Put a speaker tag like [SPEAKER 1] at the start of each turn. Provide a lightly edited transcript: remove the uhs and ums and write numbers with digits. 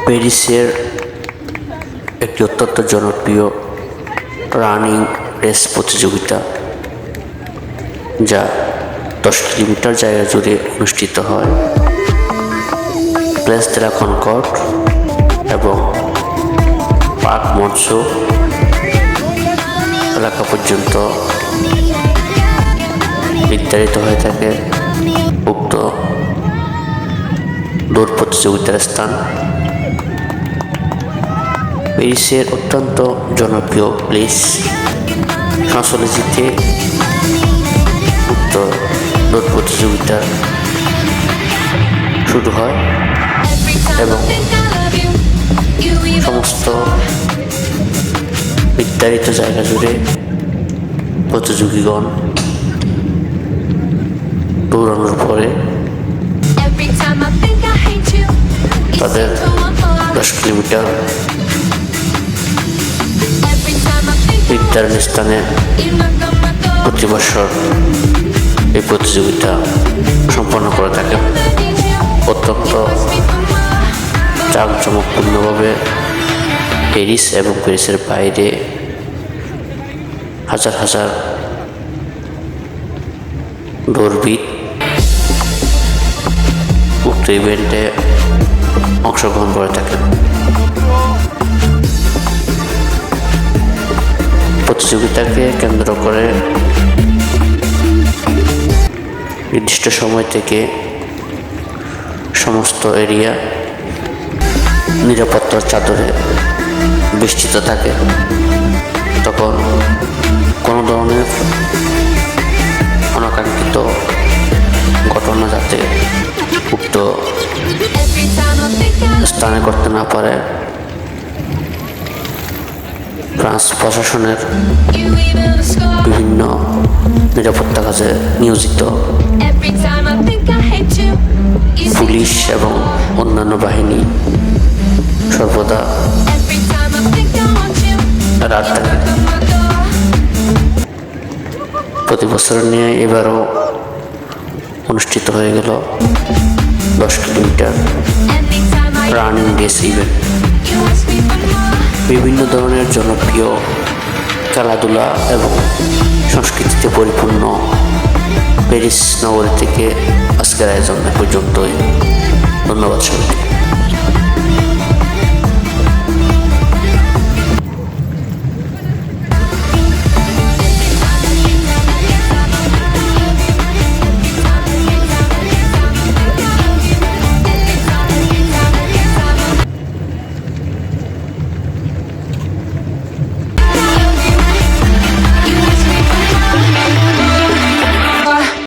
[SPEAKER 1] প্যারিসের একটি অত্যন্ত জনপ্রিয় রানিং রেস প্রতিযোগিতা, যা 10 কিলোমিটার জায়গা জুড়ে অনুষ্ঠিত হয় প্লেস দে লা কনকর্ড এবং পার্ক মনসো এলাকা পর্যন্ত নির্ধারিত হয়ে থাকে উক্ত দৌড় প্রতিযোগিতার স্থান। প্যারিসের অত্যন্ত জনপ্রিয় প্লেস শাঁসোলিজিতে উক্ত দৌড় প্রতিযোগিতা শুরু হয় এবং সমস্ত নির্ধারিত জায়গা জুড়ে প্রতিযোগীগণ দৌড়ানোর পরে তাদের 10 কিলোমিটার নির্ধারণ স্থানে প্রতি বছর এই প্রতিযোগিতা সম্পন্ন করে থাকে। অত্যন্ত জাঁকজমকপূর্ণভাবে প্যারিস এবং প্যারিসের বাইরে হাজার হাজার দৌড়বিদ উক্ত ইভেন্টে অংশগ্রহণ করে থাকেন। প্রতিযোগিতাকে কেন্দ্র করে নির্দিষ্ট সময় থেকে সমস্ত এরিয়া নিরাপত্তার চাদরে বেষ্টিত থাকে। তখন কোনো ধরনের অনাকাঙ্ক্ষিত ঘটনা যাতে উক্ত স্থানে করতে না পারে, ফ্রান্স প্রশাসনের বিভিন্ন নিরাপত্তা কাজে নিয়োজিত পুলিশ এবং অন্যান্য বাহিনী সর্বদা রাত থাকে। প্রতি বছর নিয়ে এবারও অনুষ্ঠিত হয়ে গেল 10 কিলোমিটার রানিং রেস ইভেন্ট। বিভিন্ন ধরনের জনপ্রিয় খেলাধুলা এবং সংস্কৃতিতে পরিপূর্ণ প্যারিস নগরী থেকে আজকের আয়োজন পর্যন্তই। ধন্যবাদ সবাইকে।